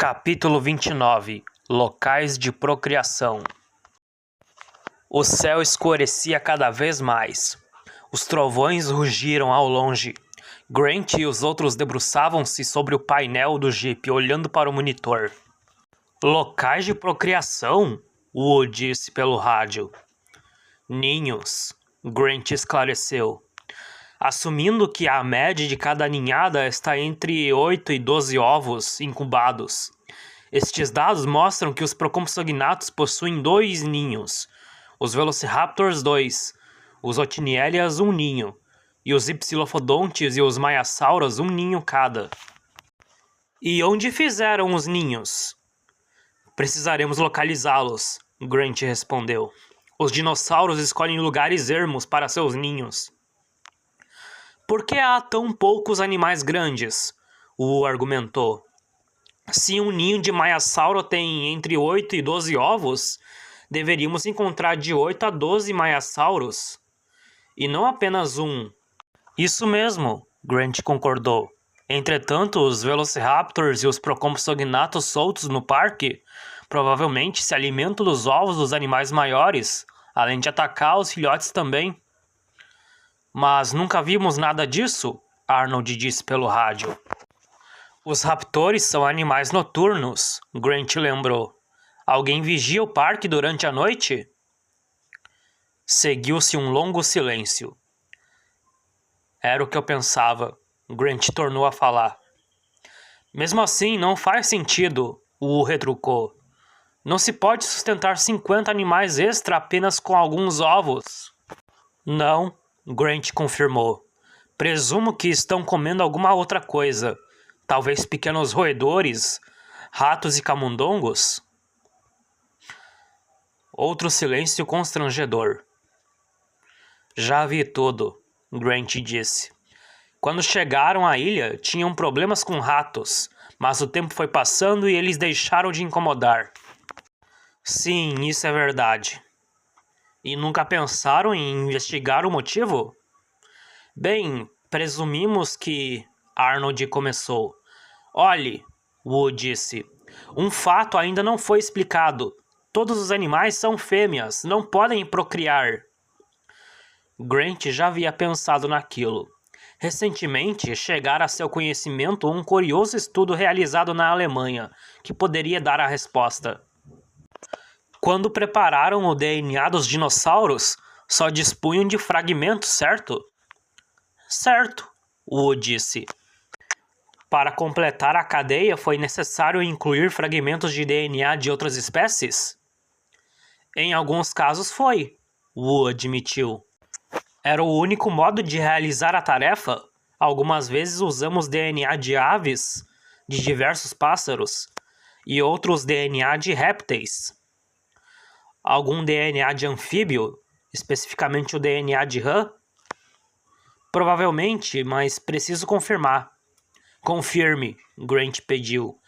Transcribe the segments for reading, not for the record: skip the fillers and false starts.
Capítulo 29 Locais de procriação. O céu escurecia cada vez mais. Os trovões rugiram ao longe. Grant e os outros debruçavam-se sobre o painel do Jeep, olhando para o monitor. Locais de procriação? Wood disse pelo rádio. Ninhos, Grant esclareceu. Assumindo que a média de cada ninhada está entre 8 e 12 ovos incubados. Estes dados mostram que os Procompsognathus possuem 2 ninhos, os Velociraptors 2, os Otniellias 1 ninho, e os Hypsilophodontes e os Maiasauros 1 ninho cada. E onde fizeram os ninhos? Precisaremos localizá-los, Grant respondeu. Os dinossauros escolhem lugares ermos para seus ninhos. Por que há tão poucos animais grandes? Wu argumentou. Se um ninho de Maiasauro tem entre 8 e 12 ovos, deveríamos encontrar de 8 a 12 Maiasauros. E não apenas um. Isso mesmo, Grant concordou. Entretanto, os Velociraptors e os Procompsognathus soltos no parque provavelmente se alimentam dos ovos dos animais maiores, além de atacar os filhotes também. Mas nunca vimos nada disso, Arnold disse pelo rádio. Os raptores são animais noturnos, Grant lembrou. Alguém vigia o parque durante a noite? Seguiu-se um longo silêncio. Era o que eu pensava, Grant tornou a falar. Mesmo assim, não faz sentido, Wu retrucou. Não se pode sustentar 50 animais extra apenas com alguns ovos. Não, Grant confirmou. Presumo que estão comendo alguma outra coisa. Talvez pequenos roedores, ratos e camundongos? Outro silêncio constrangedor. Já vi tudo, Grant disse. Quando chegaram à ilha, tinham problemas com ratos, mas o tempo foi passando e eles deixaram de incomodar. Sim, isso é verdade. E nunca pensaram em investigar o motivo? Bem, presumimos que... Arnold começou. Olhe, Wu disse. Um fato ainda não foi explicado. Todos os animais são fêmeas, não podem procriar. Grant já havia pensado naquilo. Recentemente, chegara a seu conhecimento um curioso estudo realizado na Alemanha, que poderia dar a resposta. Quando prepararam o DNA dos dinossauros, só dispunham de fragmentos, certo? Certo, Wu disse. Para completar a cadeia, foi necessário incluir fragmentos de DNA de outras espécies? Em alguns casos foi, Wu admitiu. Era o único modo de realizar a tarefa. Algumas vezes usamos DNA de aves, de diversos pássaros, e outros DNA de répteis. Algum DNA de anfíbio, especificamente o DNA de rã? Provavelmente, mas preciso confirmar. Confirme, Grant pediu.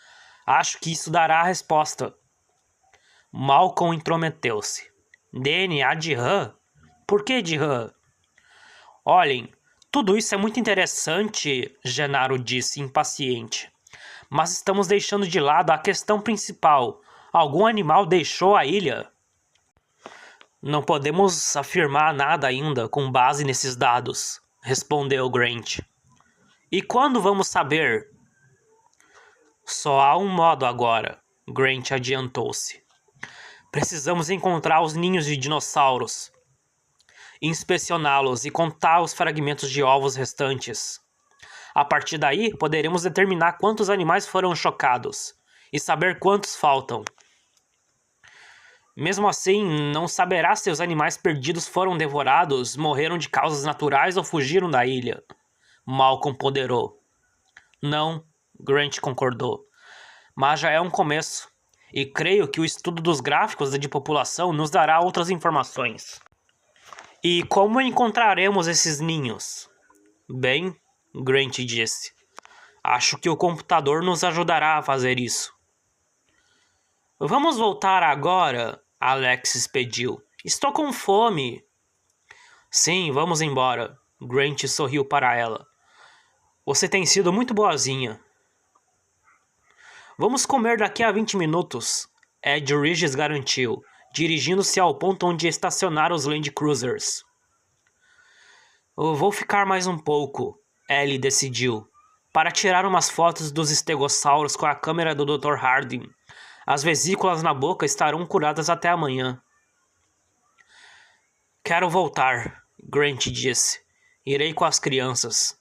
Acho que isso dará a resposta. Malcolm intrometeu-se. DNA de rã? Por que de rã? Olhem, tudo isso é muito interessante, Genaro disse, impaciente. Mas estamos deixando de lado a questão principal. Algum animal deixou a ilha? Não podemos afirmar nada ainda com base nesses dados, respondeu Grant. E quando vamos saber? Só há um modo agora, Grant adiantou-se. Precisamos encontrar os ninhos de dinossauros, inspecioná-los e contar os fragmentos de ovos restantes. A partir daí, poderemos determinar quantos animais foram chocados e saber quantos faltam. Mesmo assim, não saberá se os animais perdidos foram devorados, morreram de causas naturais ou fugiram da ilha. Malcolm ponderou. Não, Grant concordou. Mas já é um começo. E creio que o estudo dos gráficos de população nos dará outras informações. E como encontraremos esses ninhos? Bem, Grant disse. Acho que o computador nos ajudará a fazer isso. Vamos voltar agora, Alexis pediu. Estou com fome. Sim, vamos embora. Grant sorriu para ela. Você tem sido muito boazinha. Vamos comer daqui a 20 minutos, Ed Regis garantiu, dirigindo-se ao ponto onde estacionaram os Land Cruisers. Eu vou ficar mais um pouco, Ellie decidiu, para tirar umas fotos dos estegossauros com a câmera do Dr. Harding. As vesículas na boca estarão curadas até amanhã. Quero voltar, Grant disse. Irei com as crianças.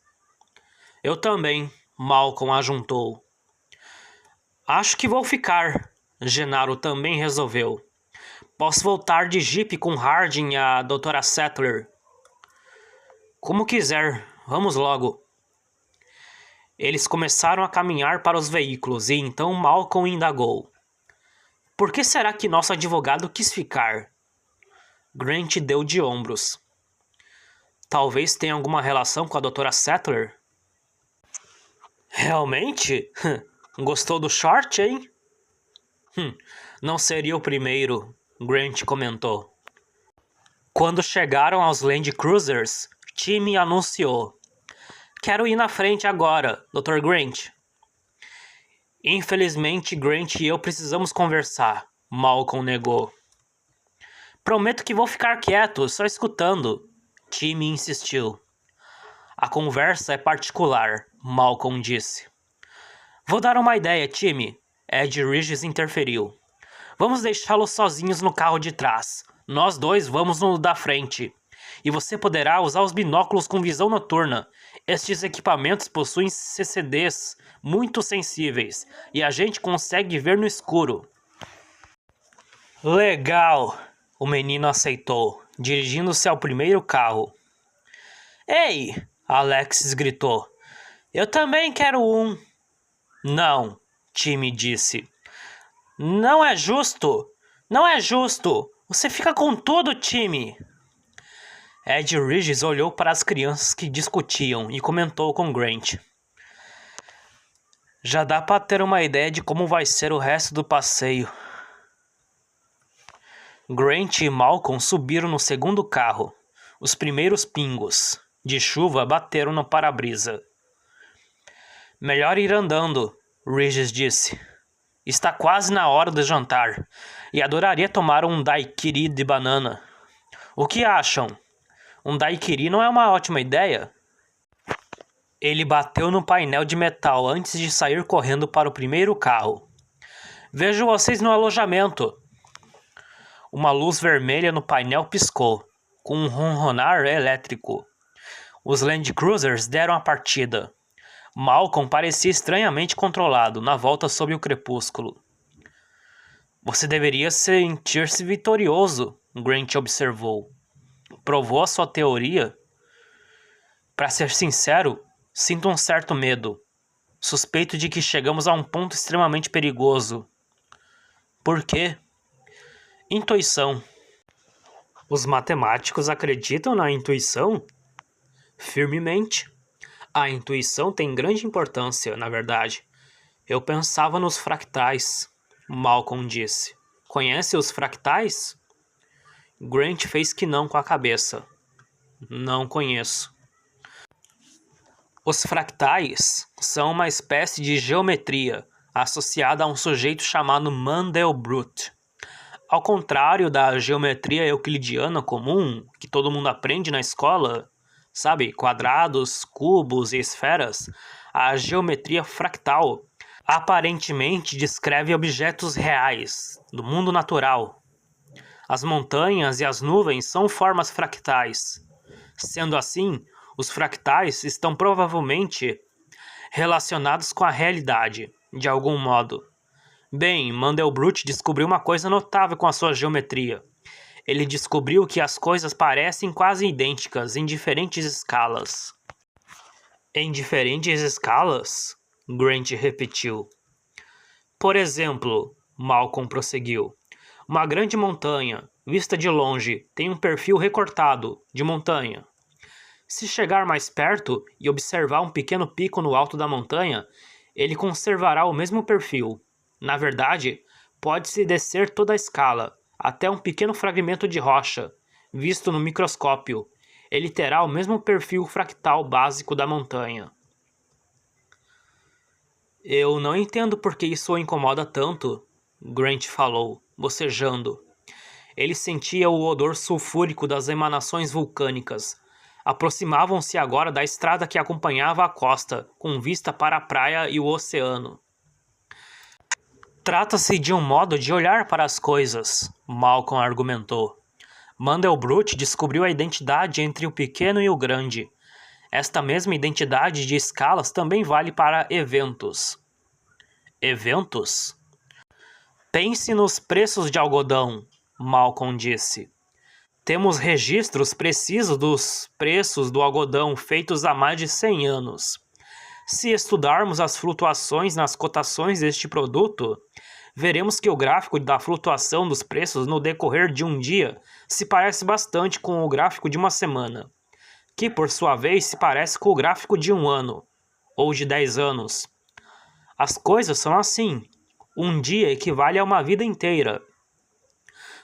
Eu também, Malcolm ajuntou. Acho que vou ficar, Gennaro também resolveu. Posso voltar de jipe com Harding e a Dra. Sattler. Como quiser, vamos logo. Eles começaram a caminhar para os veículos e então Malcolm indagou. Por que será que nosso advogado quis ficar? Grant deu de ombros. Talvez tenha alguma relação com a Dra. Sattler? Realmente? Gostou do short, hein? Não seria o primeiro, Grant comentou. Quando chegaram aos Land Cruisers, Timmy anunciou. Quero ir na frente agora, Dr. Grant. Infelizmente, Grant e eu precisamos conversar, Malcolm negou. Prometo que vou ficar quieto, só escutando, Timmy insistiu. A conversa é particular, Malcolm disse. Vou dar uma ideia, Timmy, Ed Regis interferiu. Vamos deixá-los sozinhos no carro de trás. Nós dois vamos no da frente. E você poderá usar os binóculos com visão noturna. Estes equipamentos possuem CCDs muito sensíveis e a gente consegue ver no escuro. Legal, o menino aceitou, dirigindo-se ao primeiro carro. Ei, Alexis gritou. Eu também quero um. Não, Timmy disse. Não é justo. Não é justo. Você fica com tudo, Timmy. Ed Regis olhou para as crianças que discutiam e comentou com Grant. Já dá para ter uma ideia de como vai ser o resto do passeio. Grant e Malcolm subiram no segundo carro. Os primeiros pingos de chuva bateram no para-brisa. Melhor ir andando, Regis disse. Está quase na hora do jantar e adoraria tomar um daiquiri de banana. O que acham? Um daiquiri não é uma ótima ideia? Ele bateu no painel de metal antes de sair correndo para o primeiro carro. Vejo vocês no alojamento. Uma luz vermelha no painel piscou, com um ronronar elétrico. Os Land Cruisers deram a partida. Malcolm parecia estranhamente controlado na volta sob o crepúsculo. Você deveria sentir-se vitorioso, Grant observou. Provou a sua teoria? Para ser sincero, sinto um certo medo. Suspeito de que chegamos a um ponto extremamente perigoso. Por quê? Intuição. Os matemáticos acreditam na intuição? Firmemente. A intuição tem grande importância, na verdade. Eu pensava nos fractais, Malcolm disse. Conhece os fractais? Grant fez que não com a cabeça. Não conheço. Os fractais são uma espécie de geometria associada a um sujeito chamado Mandelbrot. Ao contrário da geometria euclidiana comum, que todo mundo aprende na escola, sabe, quadrados, cubos e esferas, a geometria fractal aparentemente descreve objetos reais, do mundo natural. As montanhas e as nuvens são formas fractais. Sendo assim, os fractais estão provavelmente relacionados com a realidade, de algum modo. Bem, Mandelbrot descobriu uma coisa notável com a sua geometria. Ele descobriu que as coisas parecem quase idênticas em diferentes escalas. Em diferentes escalas? Grant repetiu. Por exemplo, Malcolm prosseguiu, uma grande montanha, vista de longe, tem um perfil recortado, de montanha. Se chegar mais perto e observar um pequeno pico no alto da montanha, ele conservará o mesmo perfil. Na verdade, pode-se descer toda a escala, até um pequeno fragmento de rocha, visto no microscópio. Ele terá o mesmo perfil fractal básico da montanha. Eu não entendo por que isso o incomoda tanto, Grant falou, bocejando. Ele sentia o odor sulfúrico das emanações vulcânicas. Aproximavam-se agora da estrada que acompanhava a costa, com vista para a praia e o oceano. Trata-se de um modo de olhar para as coisas, Malcolm argumentou. Mandelbrot descobriu a identidade entre o pequeno e o grande. Esta mesma identidade de escalas também vale para eventos. Eventos? Pense nos preços de algodão, Malcolm disse. Temos registros precisos dos preços do algodão feitos há mais de 100 anos. Se estudarmos as flutuações nas cotações deste produto, veremos que o gráfico da flutuação dos preços no decorrer de um dia se parece bastante com o gráfico de uma semana, que por sua vez se parece com o gráfico de um ano, ou de 10 anos. As coisas são assim. Um dia equivale a uma vida inteira.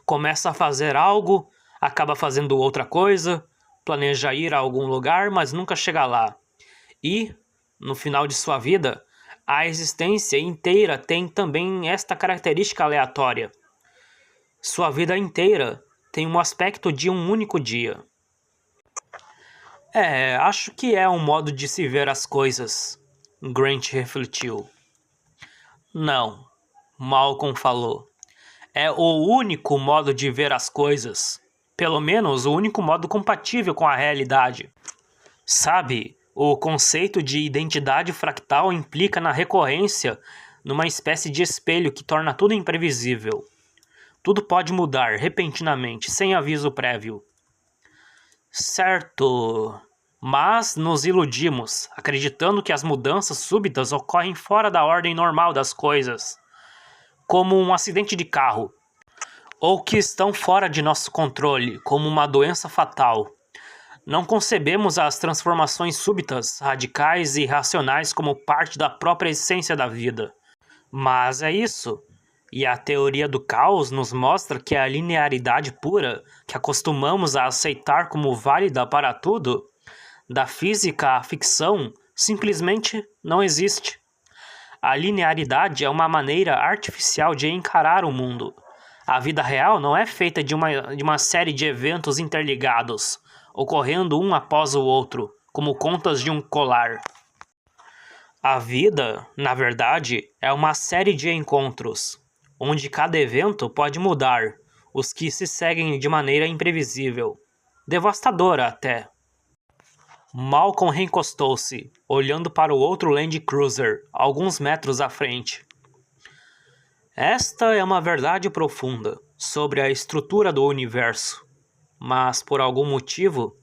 Começa a fazer algo, acaba fazendo outra coisa, planeja ir a algum lugar, mas nunca chega lá. E, no final de sua vida, a existência inteira tem também esta característica aleatória. Sua vida inteira tem um aspecto de um único dia. Acho que é um modo de se ver as coisas, Grant refletiu. Não, Malcolm falou. É o único modo de ver as coisas. Pelo menos o único modo compatível com a realidade. Sabe, o conceito de identidade fractal implica na recorrência numa espécie de espelho que torna tudo imprevisível. Tudo pode mudar repentinamente, sem aviso prévio. Certo, mas nos iludimos, acreditando que as mudanças súbitas ocorrem fora da ordem normal das coisas, como um acidente de carro, ou que estão fora de nosso controle, como uma doença fatal. Não concebemos as transformações súbitas, radicais e irracionais como parte da própria essência da vida. Mas é isso. E a teoria do caos nos mostra que a linearidade pura, que acostumamos a aceitar como válida para tudo, da física à ficção, simplesmente não existe. A linearidade é uma maneira artificial de encarar o mundo. A vida real não é feita de uma série de eventos interligados, ocorrendo um após o outro, como contas de um colar. A vida, na verdade, é uma série de encontros, onde cada evento pode mudar, os que se seguem de maneira imprevisível, devastadora até. Malcolm reencostou-se, olhando para o outro Land Cruiser, alguns metros à frente. Esta é uma verdade profunda sobre a estrutura do universo, mas por algum motivo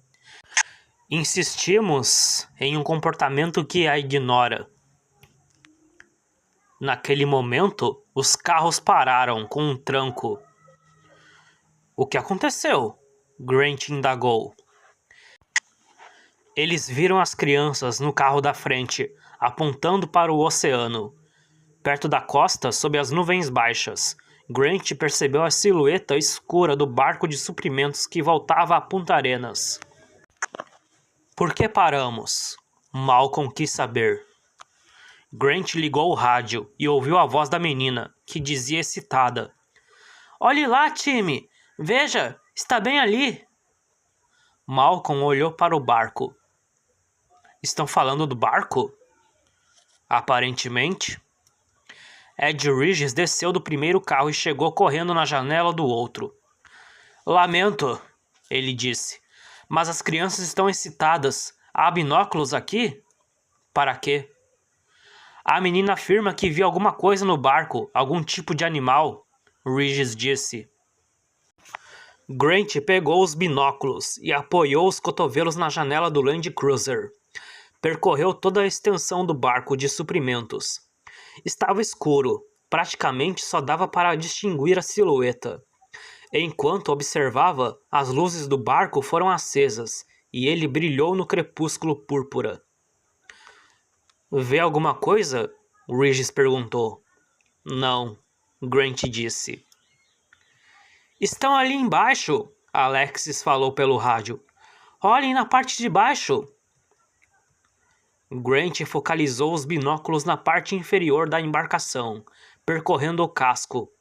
insistimos em um comportamento que a ignora. Naquele momento, os carros pararam com um tranco. O que aconteceu? Grant indagou. Eles viram as crianças no carro da frente, apontando para o oceano. Perto da costa, sob as nuvens baixas, Grant percebeu a silhueta escura do barco de suprimentos que voltava a Punta Arenas. Por que paramos? Malcolm quis saber. Grant ligou o rádio e ouviu a voz da menina, que dizia excitada. Olhe lá, time! Veja, está bem ali! Malcolm olhou para o barco. Estão falando do barco? Aparentemente. Ed Regis desceu do primeiro carro e chegou correndo na janela do outro. Lamento, ele disse, mas as crianças estão excitadas. Há binóculos aqui? Para quê? A menina afirma que viu alguma coisa no barco, algum tipo de animal, Regis disse. Grant pegou os binóculos e apoiou os cotovelos na janela do Land Cruiser. Percorreu toda a extensão do barco de suprimentos. Estava escuro, praticamente só dava para distinguir a silhueta. Enquanto observava, as luzes do barco foram acesas e ele brilhou no crepúsculo púrpura. Vê alguma coisa? Regis perguntou. Não, Grant disse. Estão ali embaixo, Alexis falou pelo rádio. Olhem na parte de baixo. Grant focalizou os binóculos na parte inferior da embarcação, percorrendo o casco,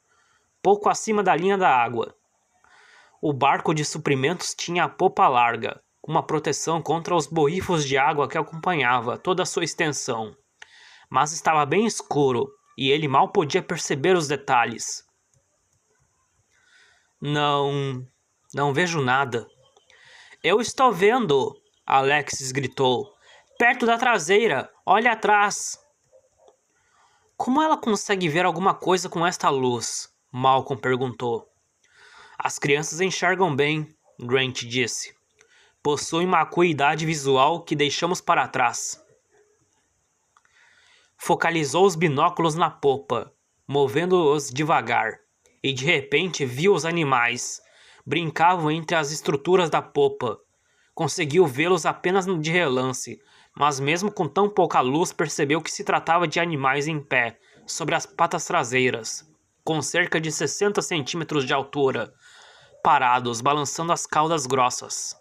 pouco acima da linha da água. O barco de suprimentos tinha a popa larga, com uma proteção contra os borrifos de água que acompanhava toda a sua extensão. Mas estava bem escuro, e ele mal podia perceber os detalhes. Não vejo nada. Eu estou vendo! Alexis gritou. Perto da traseira! Olha atrás! Como ela consegue ver alguma coisa com esta luz? Malcolm perguntou. As crianças enxergam bem, Grant disse. Possuem uma acuidade visual que deixamos para trás. Focalizou os binóculos na popa, movendo-os devagar, e de repente viu os animais. Brincavam entre as estruturas da popa. Conseguiu vê-los apenas de relance, mas mesmo com tão pouca luz percebeu que se tratava de animais em pé, sobre as patas traseiras, com cerca de 60 centímetros de altura, parados, balançando as caudas grossas.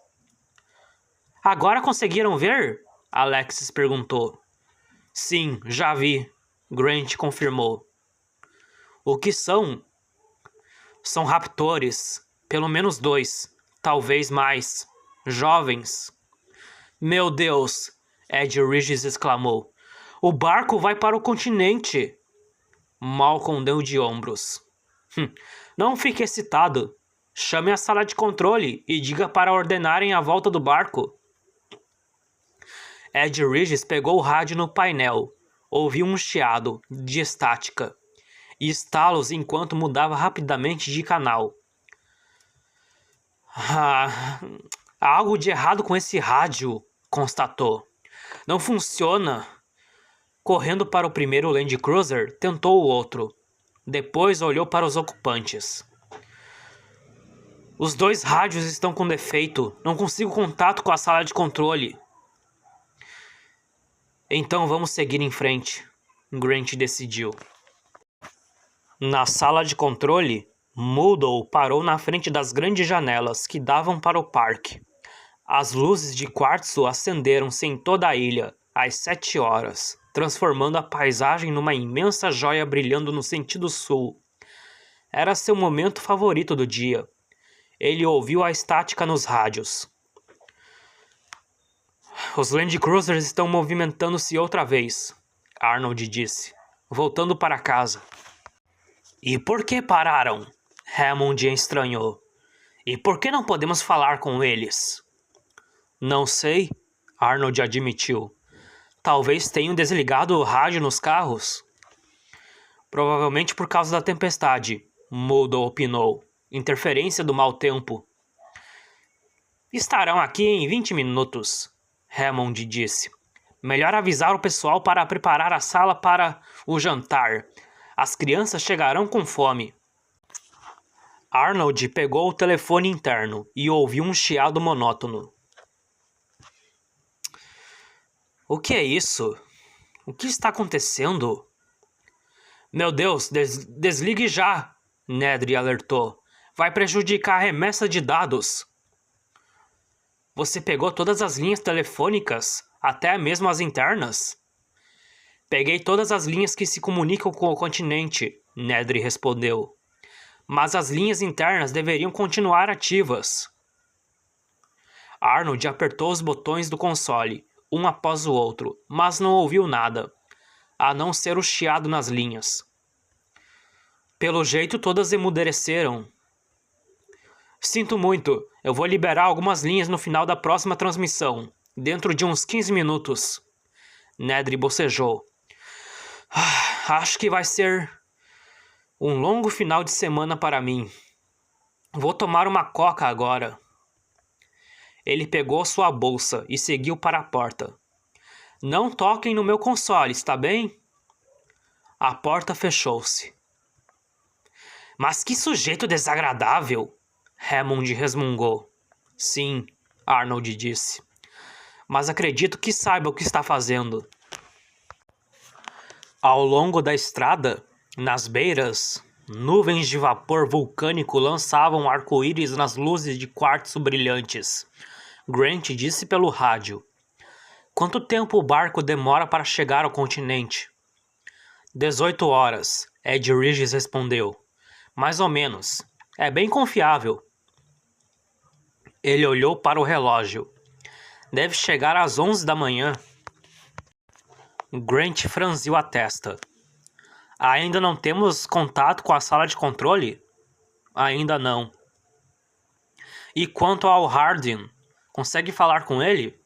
Agora conseguiram ver? Alexis perguntou. Sim, já vi, Grant confirmou. O que são? São raptores, pelo menos 2, talvez mais, jovens. Meu Deus, Ed Regis exclamou. O barco vai para o continente. Malcolm deu de ombros. Não fique excitado. Chame a sala de controle e diga para ordenarem a volta do barco. Ed Regis pegou o rádio no painel. Ouviu um chiado de estática e estalos enquanto mudava rapidamente de canal. Há algo de errado com esse rádio, constatou. Não funciona. Correndo para o primeiro Land Cruiser, tentou o outro. Depois olhou para os ocupantes. Os 2 rádios estão com defeito. Não consigo contato com a sala de controle. Então vamos seguir em frente, Grant decidiu. Na sala de controle, Muldoon parou na frente das grandes janelas que davam para o parque. As luzes de quartzo acenderam-se em toda a ilha, às 7 horas, transformando a paisagem numa imensa joia brilhando no sentido sul. Era seu momento favorito do dia. Ele ouviu a estática nos rádios. Os Land Cruisers estão movimentando-se outra vez, Arnold disse, voltando para casa. E por que pararam? Hammond estranhou. E por que não podemos falar com eles? Não sei, Arnold admitiu. Talvez tenham desligado o rádio nos carros. Provavelmente por causa da tempestade, Muldoon opinou. Interferência do mau tempo. Estarão aqui em 20 minutos, Hammond disse. Melhor avisar o pessoal para preparar a sala para o jantar. As crianças chegarão com fome. Arnold pegou o telefone interno e ouviu um chiado monótono. O que é isso? O que está acontecendo? Meu Deus, desligue já, Nedry alertou. Vai prejudicar a remessa de dados. Você pegou todas as linhas telefônicas, até mesmo as internas? Peguei todas as linhas que se comunicam com o continente, Nedry respondeu. Mas as linhas internas deveriam continuar ativas. Arnold apertou os botões do console, um após o outro, mas não ouviu nada, a não ser o chiado nas linhas. Pelo jeito todas emudeceram. Sinto muito, eu vou liberar algumas linhas no final da próxima transmissão, dentro de uns 15 minutos. Nedry bocejou. Acho que vai ser um longo final de semana para mim. Vou tomar uma coca agora. Ele pegou sua bolsa e seguiu para a porta. Não toquem no meu console, está bem? A porta fechou-se. Mas que sujeito desagradável! Hammond resmungou. Sim, Arnold disse. Mas acredito que saiba o que está fazendo. Ao longo da estrada, nas beiras, nuvens de vapor vulcânico lançavam arco-íris nas luzes de quartzo brilhantes. Grant disse pelo rádio. Quanto tempo o barco demora para chegar ao continente? 18 horas, Ed Regis respondeu. Mais ou menos. É bem confiável. Ele olhou para o relógio. Deve chegar às 11 da manhã. Grant franziu a testa. Ainda não temos contato com a sala de controle? Ainda não. E quanto ao Hardin? Consegue falar com ele?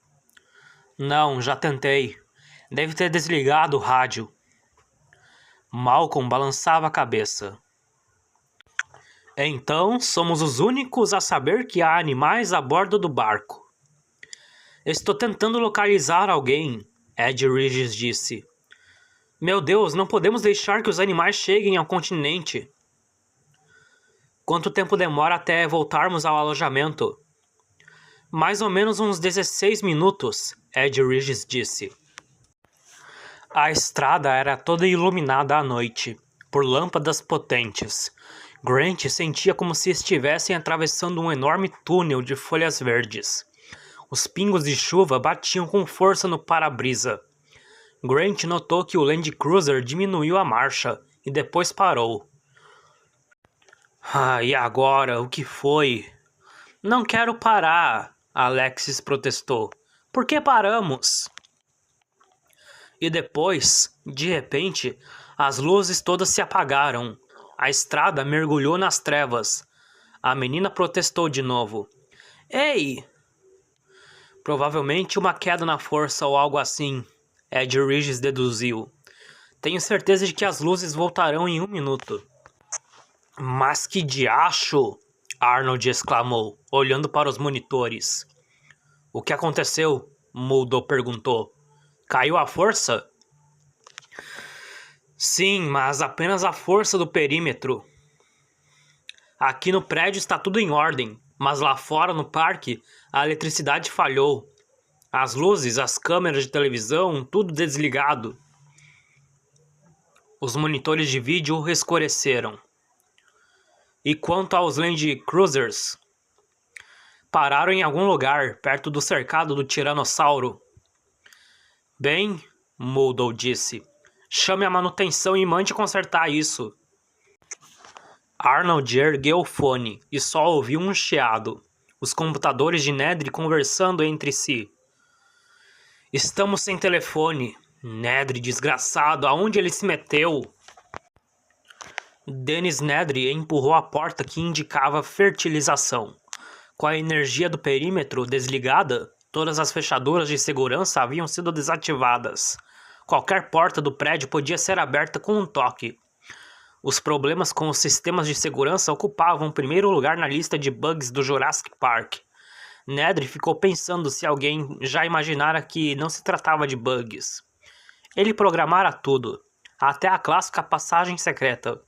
Não, já tentei. Deve ter desligado o rádio. Malcolm balançava a cabeça. Então, somos os únicos a saber que há animais a bordo do barco. Estou tentando localizar alguém, Ed Regis disse. Meu Deus, não podemos deixar que os animais cheguem ao continente. Quanto tempo demora até voltarmos ao alojamento? Mais ou menos uns 16 minutos, Ed Regis disse. A estrada era toda iluminada à noite, por lâmpadas potentes. Grant sentia como se estivessem atravessando um enorme túnel de folhas verdes. Os pingos de chuva batiam com força no para-brisa. Grant notou que o Land Cruiser diminuiu a marcha e depois parou. E agora? O que foi? Não quero parar, Alexis protestou. Por que paramos? E depois, de repente, as luzes todas se apagaram. A estrada mergulhou nas trevas. A menina protestou de novo. Ei! Provavelmente uma queda na força ou algo assim, Ed Regis deduziu. Tenho certeza de que as luzes voltarão em 1 minuto. Mas que diacho! Arnold exclamou, olhando para os monitores. O que aconteceu? Mulder perguntou. Caiu a força? Sim, mas apenas a força do perímetro. Aqui no prédio está tudo em ordem, mas lá fora no parque a eletricidade falhou. As luzes, as câmeras de televisão, tudo desligado. Os monitores de vídeo escureceram. E quanto aos Land Cruisers? Pararam em algum lugar, perto do cercado do Tiranossauro. Bem, Mulder disse, chame a manutenção e mande consertar isso. Arnold ergueu o fone e só ouviu um chiado. Os computadores de Nedry conversando entre si. Estamos sem telefone. Nedry, desgraçado, aonde ele se meteu? Dennis Nedry empurrou a porta que indicava fertilização. Com a energia do perímetro desligada, todas as fechaduras de segurança haviam sido desativadas. Qualquer porta do prédio podia ser aberta com um toque. Os problemas com os sistemas de segurança ocupavam o primeiro lugar na lista de bugs do Jurassic Park. Nedry ficou pensando se alguém já imaginara que não se tratava de bugs. Ele programara tudo, até a clássica passagem secreta.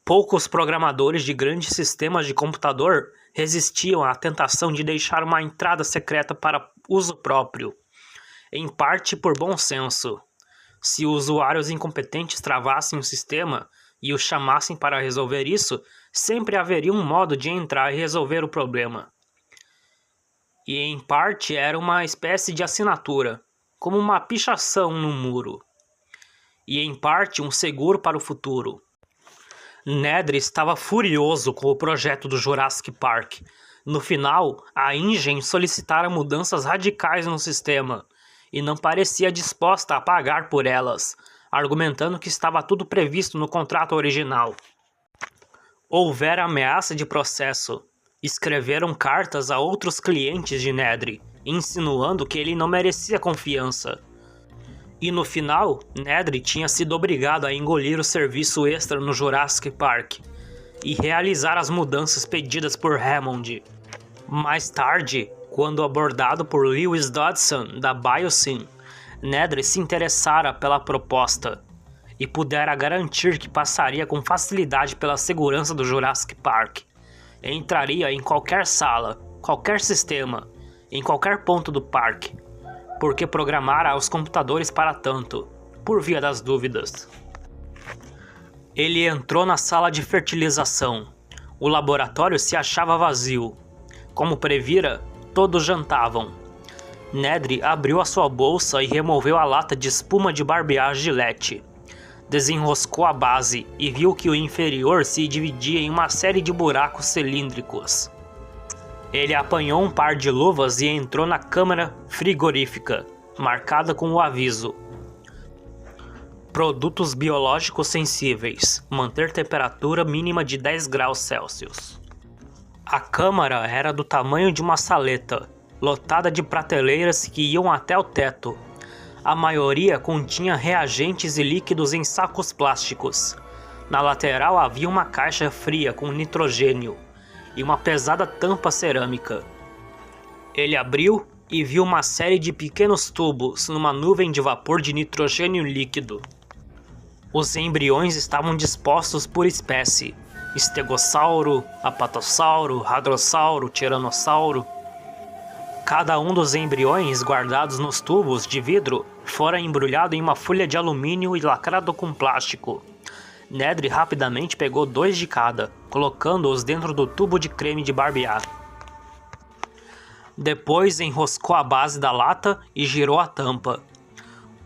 Poucos programadores de grandes sistemas de computador resistiam à tentação de deixar uma entrada secreta para uso próprio, em parte por bom senso. Se usuários incompetentes travassem o sistema e o chamassem para resolver isso, sempre haveria um modo de entrar e resolver o problema. E em parte era uma espécie de assinatura, como uma pichação no muro. E em parte um seguro para o futuro. Nedry estava furioso com o projeto do Jurassic Park. No final, a InGen solicitara mudanças radicais no sistema e não parecia disposta a pagar por elas, argumentando que estava tudo previsto no contrato original. Houvera ameaça de processo. Escreveram cartas a outros clientes de Nedry, insinuando que ele não merecia confiança. E no final, Nedry tinha sido obrigado a engolir o serviço extra no Jurassic Park e realizar as mudanças pedidas por Hammond. Mais tarde, quando abordado por Lewis Dodson, da Biosyn, Nedry se interessara pela proposta e pudera garantir que passaria com facilidade pela segurança do Jurassic Park. Entraria em qualquer sala, qualquer sistema, em qualquer ponto do parque, porque programara os computadores para tanto, por via das dúvidas. Ele entrou na sala de fertilização. O laboratório se achava vazio. Como previra, todos jantavam. Nedry abriu a sua bolsa e removeu a lata de espuma de barbear Gillette. Desenroscou a base e viu que o inferior se dividia em uma série de buracos cilíndricos. Ele apanhou um par de luvas e entrou na câmara frigorífica, marcada com o aviso: produtos biológicos sensíveis, manter temperatura mínima de 10 graus Celsius. A câmara era do tamanho de uma saleta, lotada de prateleiras que iam até o teto. A maioria continha reagentes e líquidos em sacos plásticos. Na lateral havia uma caixa fria com nitrogênio e uma pesada tampa cerâmica. Ele abriu e viu uma série de pequenos tubos numa nuvem de vapor de nitrogênio líquido. Os embriões estavam dispostos por espécie: estegossauro, apatossauro, hadrossauro, tiranossauro. Cada um dos embriões guardados nos tubos de vidro fora embrulhado em uma folha de alumínio e lacrado com plástico. Nedry rapidamente pegou 2 de cada, colocando-os dentro do tubo de creme de barbear. Depois enroscou a base da lata e girou a tampa.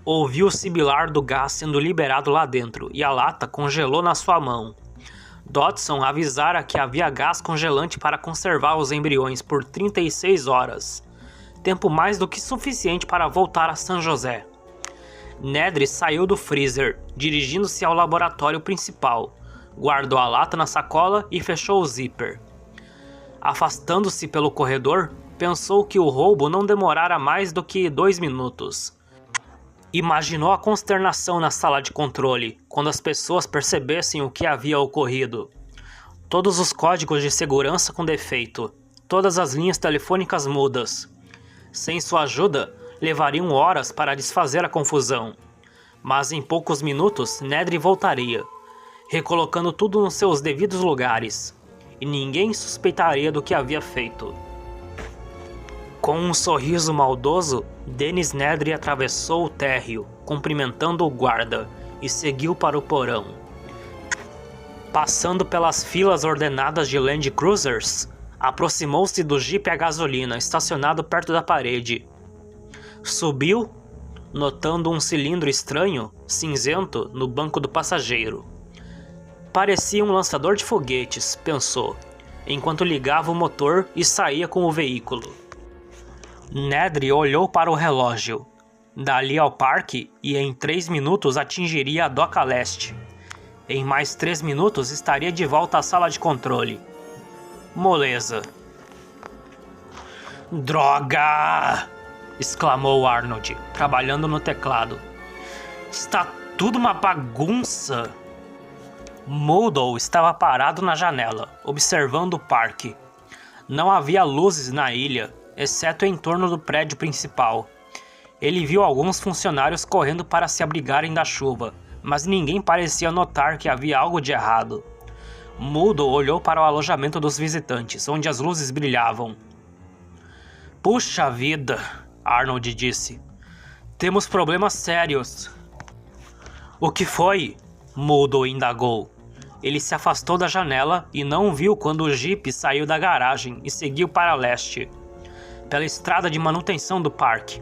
Ouviu o sibilar do gás sendo liberado lá dentro e a lata congelou na sua mão. Dodson avisara que havia gás congelante para conservar os embriões por 36 horas. Tempo mais do que suficiente para voltar a San José. Nedry saiu do freezer, dirigindo-se ao laboratório principal. Guardou a lata na sacola e fechou o zíper. Afastando-se pelo corredor, pensou que o roubo não demorara mais do que 2 minutos. Imaginou a consternação na sala de controle, quando as pessoas percebessem o que havia ocorrido. Todos os códigos de segurança com defeito, todas as linhas telefônicas mudas. Sem sua ajuda, levariam horas para desfazer a confusão. Mas em poucos minutos, Nedry voltaria, recolocando tudo nos seus devidos lugares, e ninguém suspeitaria do que havia feito. Com um sorriso maldoso, Dennis Nedry atravessou o térreo, cumprimentando o guarda, e seguiu para o porão. Passando pelas filas ordenadas de Land Cruisers, aproximou-se do jipe a gasolina estacionado perto da parede. Subiu, notando um cilindro estranho, cinzento, no banco do passageiro. Parecia um lançador de foguetes, pensou, enquanto ligava o motor e saía com o veículo. Nedry olhou para o relógio. Dali ao parque e em 3 minutos atingiria a doca leste. Em mais 3 minutos estaria de volta à sala de controle. Moleza. Droga! Exclamou Arnold, trabalhando no teclado. Está tudo uma bagunça. Moodle estava parado na janela, observando o parque. Não havia luzes na ilha, exceto em torno do prédio principal. Ele viu alguns funcionários correndo para se abrigarem da chuva, mas ninguém parecia notar que havia algo de errado. Moodle olhou para o alojamento dos visitantes, onde as luzes brilhavam. Puxa vida, Arnold disse. Temos problemas sérios. O que foi? Moodle indagou. Ele se afastou da janela e não viu quando o jipe saiu da garagem e seguiu para leste, pela estrada de manutenção do parque.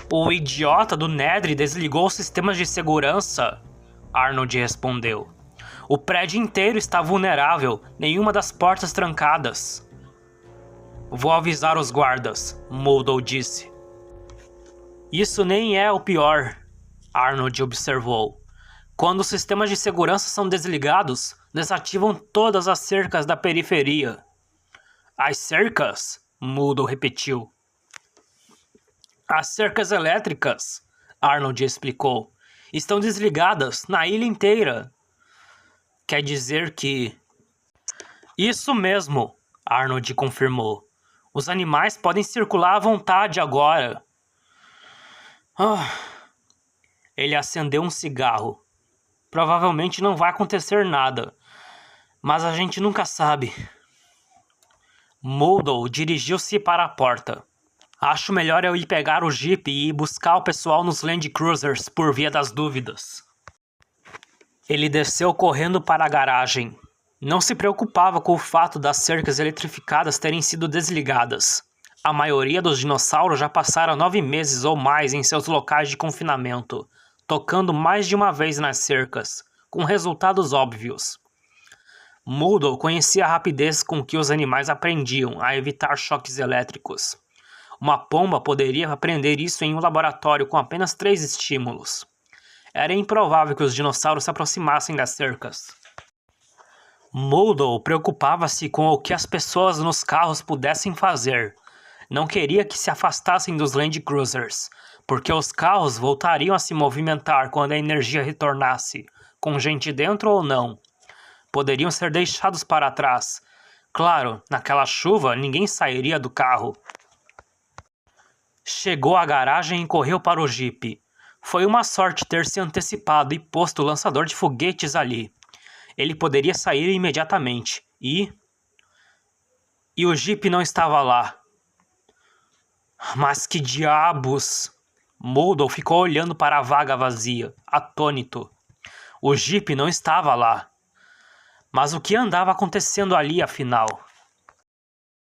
O idiota do Nedry desligou os sistemas de segurança, Arnold respondeu. O prédio inteiro está vulnerável, nenhuma das portas trancadas. Vou avisar os guardas, Moodle disse. Isso nem é o pior, Arnold observou. Quando os sistemas de segurança são desligados, desativam todas as cercas da periferia. As cercas? Moodle repetiu. As cercas elétricas, Arnold explicou, estão desligadas na ilha inteira. Quer dizer que... Isso mesmo, Arnold confirmou. Os animais podem circular à vontade agora. Ele acendeu um cigarro. Provavelmente não vai acontecer nada, mas a gente nunca sabe. Moodle dirigiu-se para a porta. Acho melhor eu ir pegar o Jeep e ir buscar o pessoal nos Land Cruisers por via das dúvidas. Ele desceu correndo para a garagem. Não se preocupava com o fato das cercas eletrificadas terem sido desligadas. A maioria dos dinossauros já passaram 9 meses ou mais em seus locais de confinamento, tocando mais de uma vez nas cercas, com resultados óbvios. Mulder conhecia a rapidez com que os animais aprendiam a evitar choques elétricos. Uma pomba poderia aprender isso em um laboratório com apenas 3 estímulos. Era improvável que os dinossauros se aproximassem das cercas. Mulder preocupava-se com o que as pessoas nos carros pudessem fazer. Não queria que se afastassem dos Land Cruisers, porque os carros voltariam a se movimentar quando a energia retornasse, com gente dentro ou não. Poderiam ser deixados para trás. Claro, naquela chuva ninguém sairia do carro. Chegou à garagem e correu para o Jeep. Foi uma sorte ter se antecipado e posto o lançador de foguetes ali. Ele poderia sair imediatamente. E o Jeep não estava lá. Mas que diabos! Mulder ficou olhando para a vaga vazia, atônito. O Jeep não estava lá. Mas o que andava acontecendo ali, afinal?